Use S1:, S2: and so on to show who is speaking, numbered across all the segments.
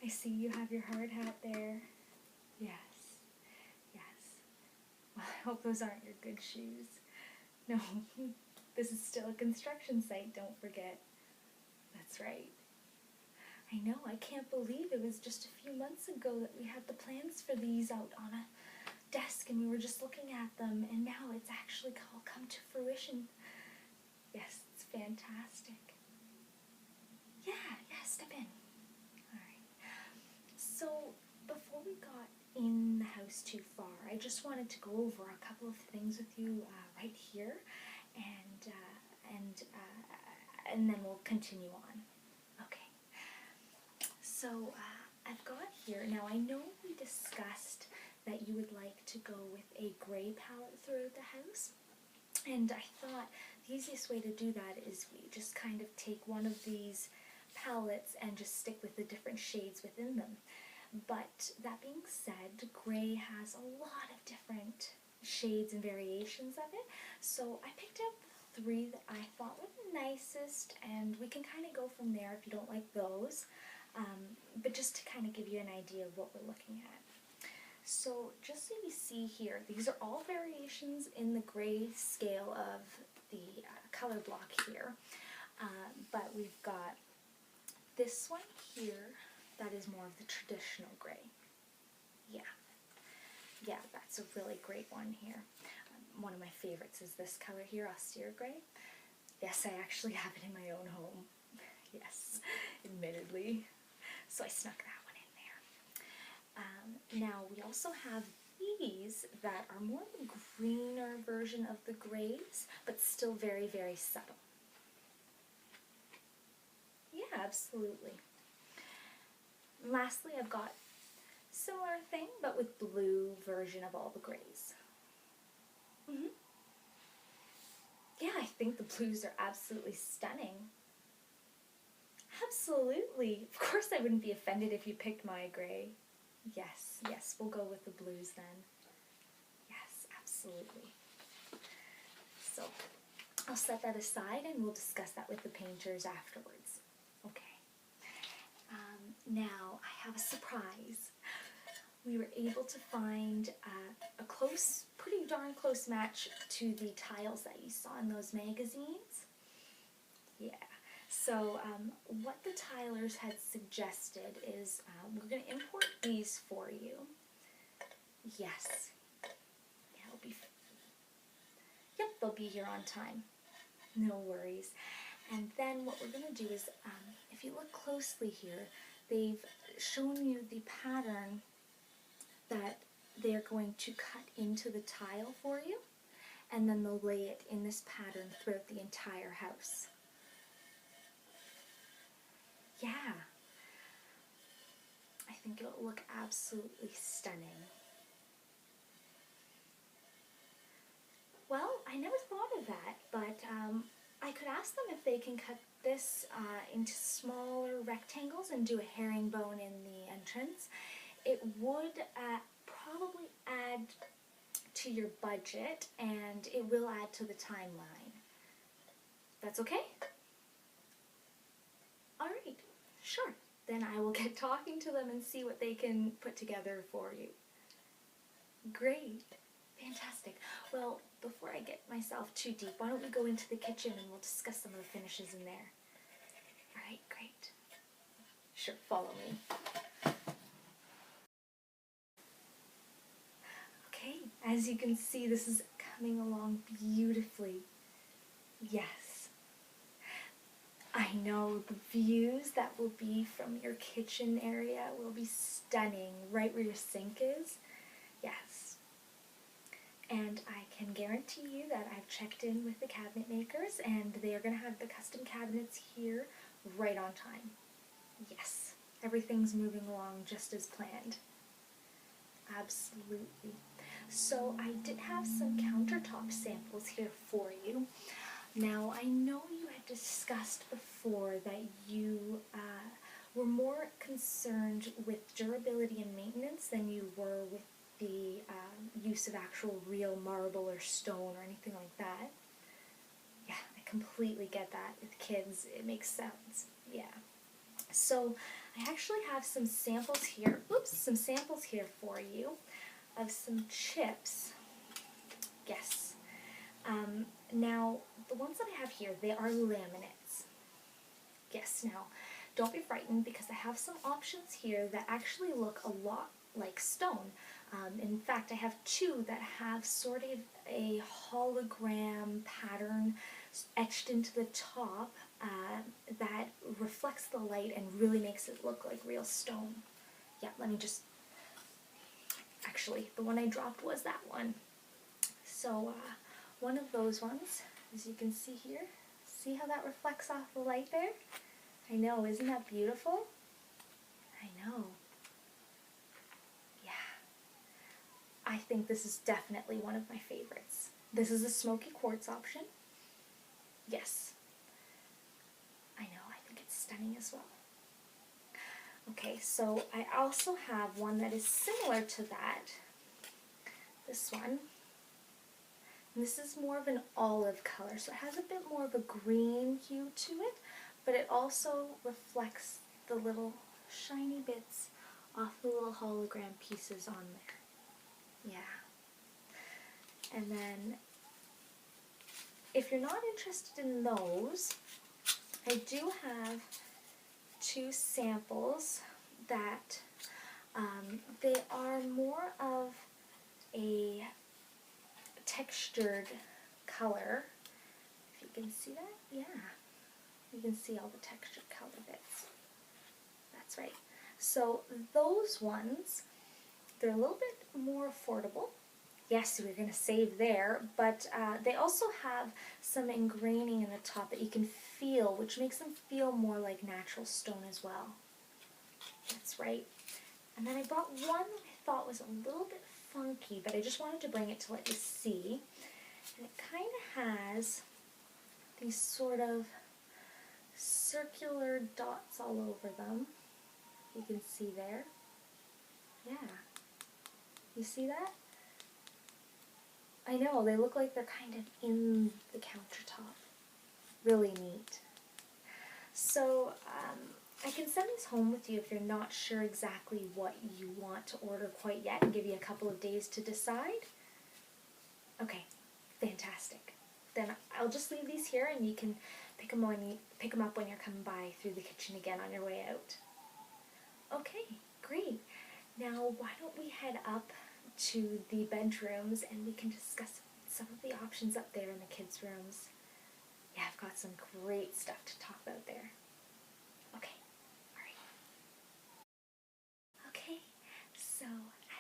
S1: I see you have your hard hat there. Yes, yes. Well, I hope those aren't your good shoes. No, this is still a construction site, don't forget. That's right. I know, I can't believe it was just a few months ago that we had the plans for these out on a desk and we were just looking at them, and now it's actually all come to fruition. Yes, it's fantastic. Yeah, step in. Alright. So, before we got in the house too far, I just wanted to go over a couple of things with you right here, and then we'll continue on. Okay. So, I've got here, now I know we discussed that you would like to go with a gray palette throughout the house, and I thought the easiest way to do that is we just kind of take one of these palettes and just stick with the different shades within them. But that being said, gray has a lot of different shades and variations of it, so I picked up the 3 that I thought were the nicest, and we can kind of go from there if you don't like those, but just to kind of give you an idea of what we're looking at. So just so you see here, these are all variations in the gray scale of the color block here, but we've got this one here that is more of the traditional gray. Yeah, that's a really great one here. One of my favorites is this color here, austere gray. Yes, I actually have it in my own home. Yes, admittedly. So I snuck that one in there. Now we also have these that are more the greener version of the grays, but still very, very subtle. Yeah, absolutely. And lastly, I've got similar thing, but with blue version of all the grays. Yeah, I think the blues are absolutely stunning. Absolutely. Of course I wouldn't be offended if you picked my gray. Yes, we'll go with the blues then. Yes, absolutely. So, I'll set that aside and we'll discuss that with the painters afterwards. Okay. Now, I have a surprise. We were able to find a pretty darn close match to the tiles that you saw in those magazines. Yeah. So what the tilers had suggested is we're going to import these for you. Yes. Yeah, they'll be here on time. No worries. And then what we're going to do is, if you look closely here, they've shown you the pattern that they're going to cut into the tile for you, and then they'll lay it in this pattern throughout the entire house. Yeah. I think it'll look absolutely stunning. Well, I never thought of that, but I could ask them if they can cut this into smaller rectangles and do a herringbone in the entrance. It would probably add to your budget, and it will add to the timeline. That's okay? Alright, sure. Then I will get talking to them and see what they can put together for you. Great. Fantastic. Well, before I get myself too deep, why don't we go into the kitchen and we'll discuss some of the finishes in there. Alright, great. Sure, follow me. Okay, as you can see, this is coming along beautifully. Yes. I know the views that will be from your kitchen area will be stunning, right where your sink is. Yes. And I can guarantee you that I've checked in with the cabinet makers and they are going to have the custom cabinets here right on time. Yes, everything's moving along just as planned. Absolutely. So I did have some countertop samples here for you. Now, I know you had discussed before that you were more concerned with durability and maintenance than you were with the use of actual real marble or stone or anything like that. Yeah, I completely get that. With kids, it makes sense. Yeah. So I actually have some samples here, some samples here for you of some chips. Yes. Now, the ones that I have here, they are laminates. Yes, now, don't be frightened because I have some options here that actually look a lot like stone. In fact, I have two that have sort of a hologram pattern etched into the top that reflects the light and really makes it look like real stone. Yeah, let me just, actually, the one I dropped was that one. So, one of those ones, as you can see here, see how that reflects off the light there? I know, isn't that beautiful? I know. Yeah. I think this is definitely one of my favorites. This is a smoky quartz option. Yes. I know, I think it's stunning as well. Okay, so I also have one that is similar to that. This one. And this is more of an olive color, so it has a bit more of a green hue to it, but it also reflects the little shiny bits off the little hologram pieces on there. Yeah. And then, if you're not interested in those, I do have two samples that they are more of a textured color. If you can see that, yeah. You can see all the textured color bits. That's right. So those ones, they're a little bit more affordable. Yes, we're going to save there, but they also have some engraining in the top that you can feel, which makes them feel more like natural stone as well. That's right. And then I bought one that I thought was a little bit funky, but I just wanted to bring it to let you see. And it kind of has these sort of circular dots all over them. You can see there. Yeah. You see that? I know, they look like they're kind of in the countertop. Really neat. So, I can send these home with you if you're not sure exactly what you want to order quite yet and give you a couple of days to decide. Okay, fantastic. Then I'll just leave these here and you can pick them up when you're coming by through the kitchen again on your way out. Okay, great. Now, why don't we head up to the bedrooms and we can discuss some of the options up there in the kids' rooms. Yeah, I've got some great stuff to talk about there. Okay, alright. Okay, so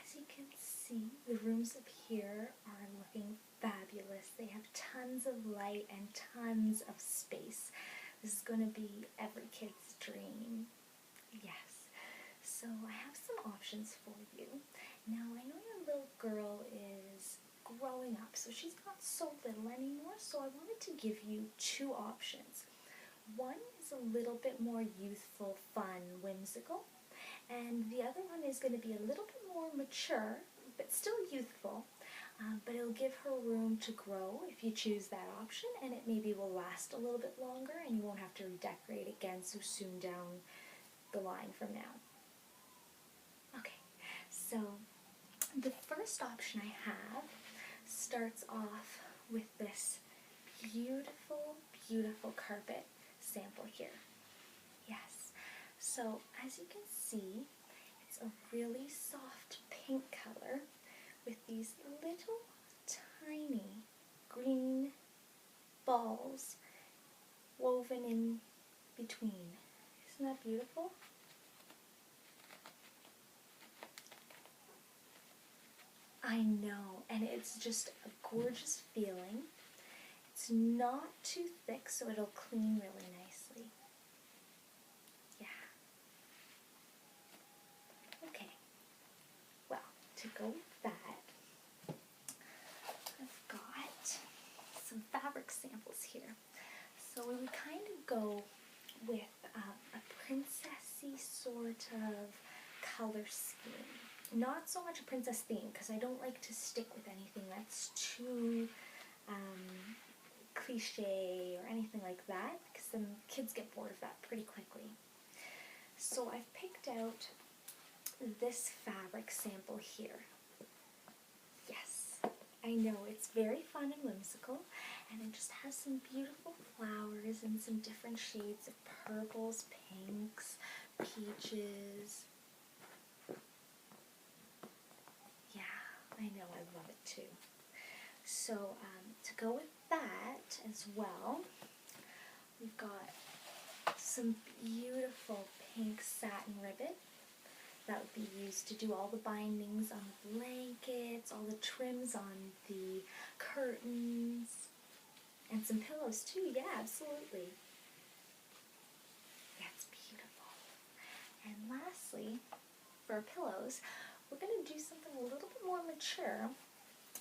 S1: as you can see, the rooms up here are looking fabulous. They have tons of light and tons of space. This is going to be every kid's dream. Yes. So I have some options for you. Now I know your little girl is growing up, so she's not so little anymore, so I wanted to give you two options. One is a little bit more youthful, fun, whimsical, and the other one is going to be a little bit more mature, but still youthful, but it'll give her room to grow if you choose that option, and it maybe will last a little bit longer and you won't have to redecorate again so soon down the line from now. Okay, so the first option I have starts off with this beautiful, beautiful carpet sample here. Yes, so as you can see, it's a really soft pink color with these little tiny green balls woven in between. Isn't that beautiful? I know, and it's just a gorgeous feeling. It's not too thick, so it'll clean really nicely. Yeah. Okay. Well, to go with that, I've got some fabric samples here. So we would kind of go with a princessy sort of color scheme. Not so much a princess theme, because I don't like to stick with anything that's too cliche or anything like that, because then kids get bored of that pretty quickly. So I've picked out this fabric sample here. Yes, I know, it's very fun and whimsical, and it just has some beautiful flowers and some different shades of purples, pinks, peaches. Yeah, I know, I love it too. So to go with that as well, we've got some beautiful pink satin ribbon that would be used to do all the bindings on the blankets, all the trims on the curtains, and some pillows too. Yeah, absolutely. That's beautiful. And lastly, for our pillows, we're going to do something a little bit more mature.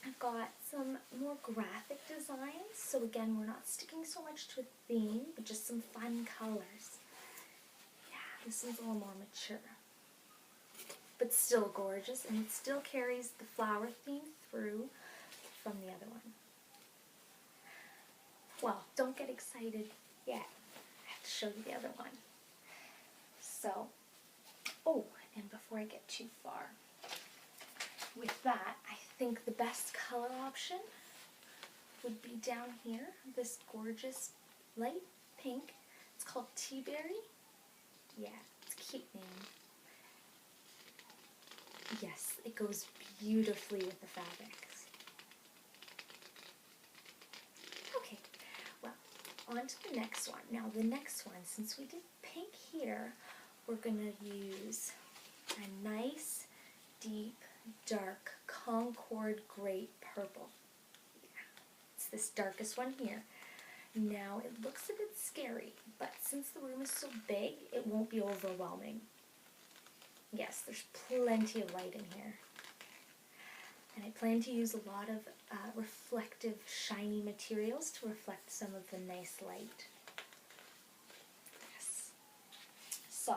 S1: I've got some more graphic designs, so again, we're not sticking so much to a theme, but just some fun colors. Yeah, this one's a little more mature, but still gorgeous, and it still carries the flower theme through from the other one. Well, don't get excited yet. I have to show you the other one. So, oh, and before I get too far, with that, I think the best color option would be down here, this gorgeous light pink. It's called Tea Berry. Yeah, it's a cute name. Yes, it goes beautifully with the fabrics. Okay, well, on to the next one. Now the next one, since we did pink here, we're going to use a nice, deep, dark Concord Grape Purple. Yeah, it's this darkest one here. Now it looks a bit scary, but since the room is so big, it won't be overwhelming. Yes, there's plenty of light in here. And I plan to use a lot of reflective, shiny materials to reflect some of the nice light. Yes. So,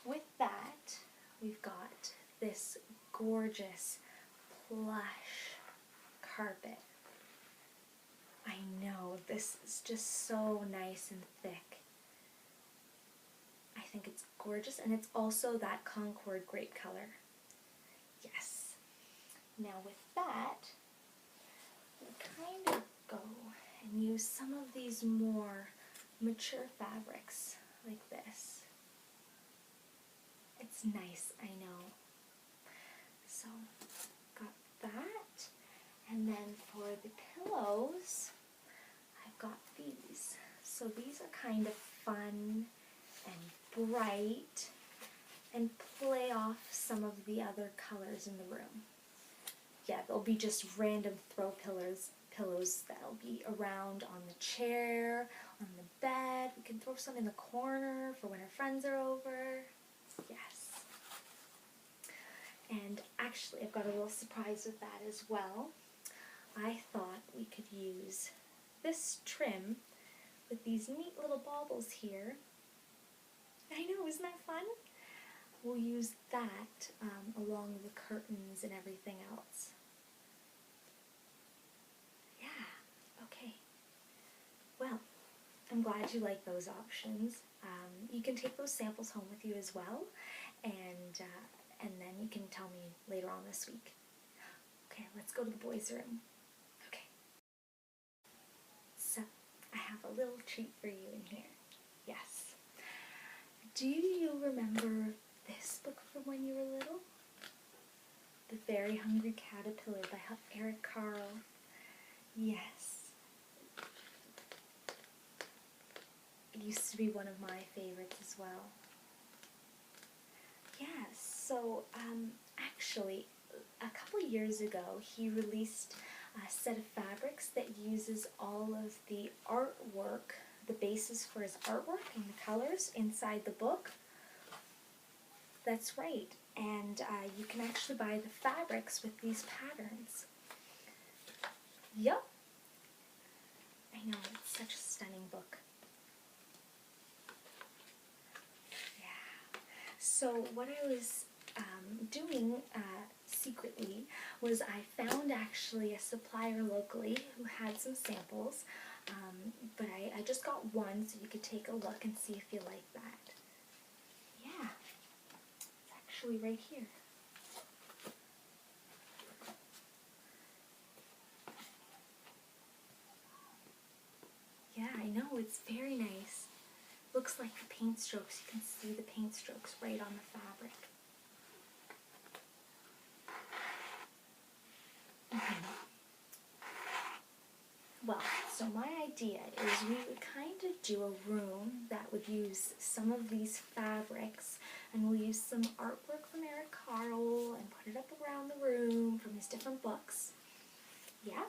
S1: with that, we've got this gorgeous plush carpet. I know, this is just so nice and thick. I think it's gorgeous, and it's also that Concord grape color. Yes. Now with that, we kind of go and use some of these more mature fabrics like this. It's nice, I know. So, got that. And then for the pillows, I've got these. So these are kind of fun and bright and play off some of the other colors in the room. Yeah, they'll be just random throw pillows that'll be around on the chair, on the bed. We can throw some in the corner for when our friends are over. Yes. And actually, I've got a little surprise with that as well. I thought we could use this trim with these neat little baubles here. I know, isn't that fun? We'll use that along the curtains and everything else. Yeah, okay. Well, I'm glad you like those options. You can take those samples home with you as well, and then you can tell me later on this week. Okay, let's go to the boys' room. Okay. So, I have a little treat for you in here. Yes. Do you remember this book from when you were little? The Very Hungry Caterpillar by Eric Carle. Yes. It used to be one of my favorites as well. Yes, so actually, a couple years ago, he released a set of fabrics that uses all of the artwork, the basis for his artwork and the colors inside the book. That's right, and you can actually buy the fabrics with these patterns. Yep. I know, it's such a stunning book. Yeah. So what I was doing secretly was I found actually a supplier locally who had some samples, but I just got one so you could take a look and see if you like that. actually right here. Yeah, I know, it's very nice. Looks like the paint strokes. You can see the paint strokes right on the fabric. Well, so my idea is we would kind of do a room that would use some of these fabrics, and we'll use some artwork from Eric Carle and put it up around the room from his different books. Yeah,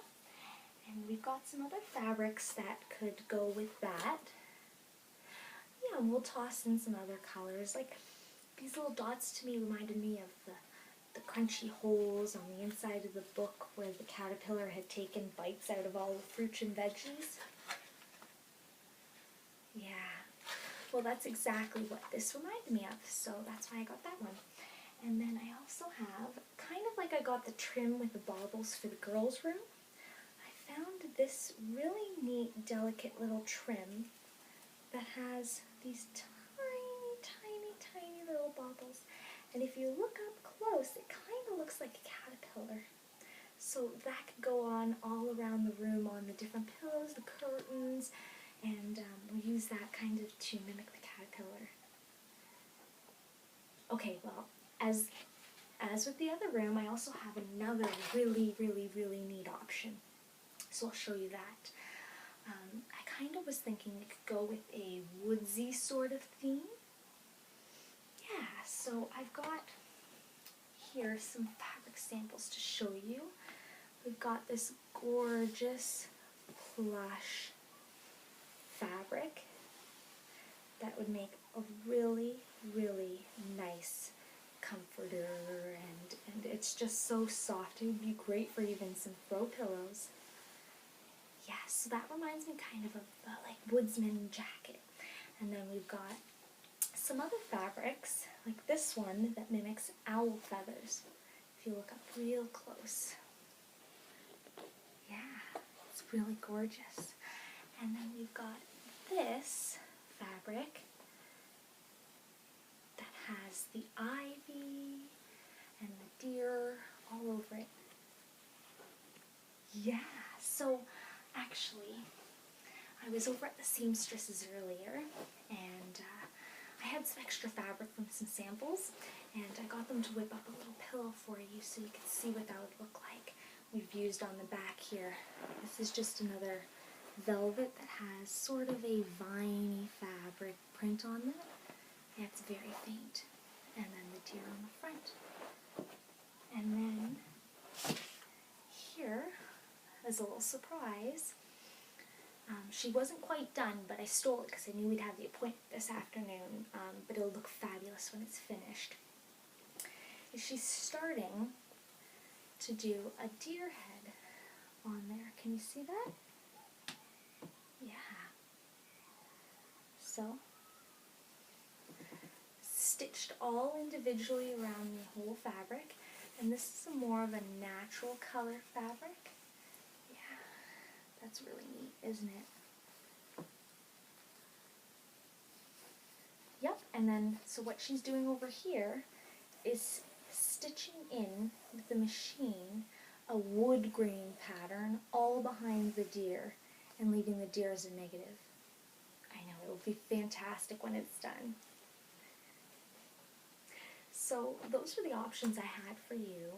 S1: and we've got some other fabrics that could go with that. Yeah, and we'll toss in some other colors. Like these little dots to me reminded me of the crunchy holes on the inside of the book where the caterpillar had taken bites out of all the fruits and veggies. Yeah, well that's exactly what this reminded me of, so that's why I got that one. And then I also have, kind of like I got the trim with the baubles for the girls' room, I found this really neat, delicate little trim that has these tiny, tiny, tiny little baubles. And if you look up close, it kind of looks like a caterpillar. So that could go on all around the room on the different pillows, the curtains, and we'll use that kind of to mimic the caterpillar. Okay, well, as with the other room, I also have another really, really, really neat option. So I'll show you that. I kind of was thinking it could go with a woodsy sort of theme. Yeah, so I've got here some fabric samples to show you. We've got this gorgeous plush fabric that would make a really, really nice comforter, and it's just so soft. It would be great for even some throw pillows. Yeah, so that reminds me kind of a like woodsman jacket. And then we've got some other fabrics, like this one that mimics owl feathers. If you look up real close. Yeah, it's really gorgeous. And then we've got this fabric that has the ivy and the deer all over it. Yeah, so actually, I was over at the seamstresses earlier, and I had some extra fabric from some samples, and I got them to whip up a little pillow for you so you can see what that would look like. We've used on the back here. This is just another velvet that has sort of a viney fabric print on it. Yeah, it's very faint. And then the deer on the front. And then here, as a little surprise, she wasn't quite done, but I stole it because I knew we'd have the appointment this afternoon, but it'll look fabulous when it's finished. She's starting to do a deer head on there. Can you see that? Yeah. So, stitched all individually around the whole fabric, and this is more of a natural color fabric. Yeah, that's really neat, isn't it? Yep, and then, so what she's doing over here is stitching in with the machine a wood grain pattern all behind the deer and leaving the deer as a negative. I know, it will be fantastic when it's done. So those were the options I had for you.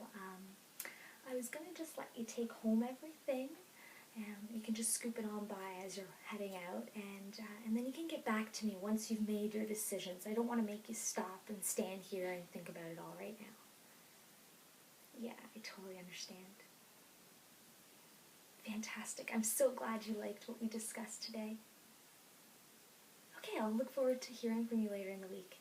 S1: I was going to just let you take home everything, and you can just scoop it on by as you're heading out, and then you can get back to me once you've made your decisions. I don't want to make you stop and stand here and think about it all right now. Yeah, I totally understand. Fantastic. I'm so glad you liked what we discussed today. Okay, I'll look forward to hearing from you later in the week.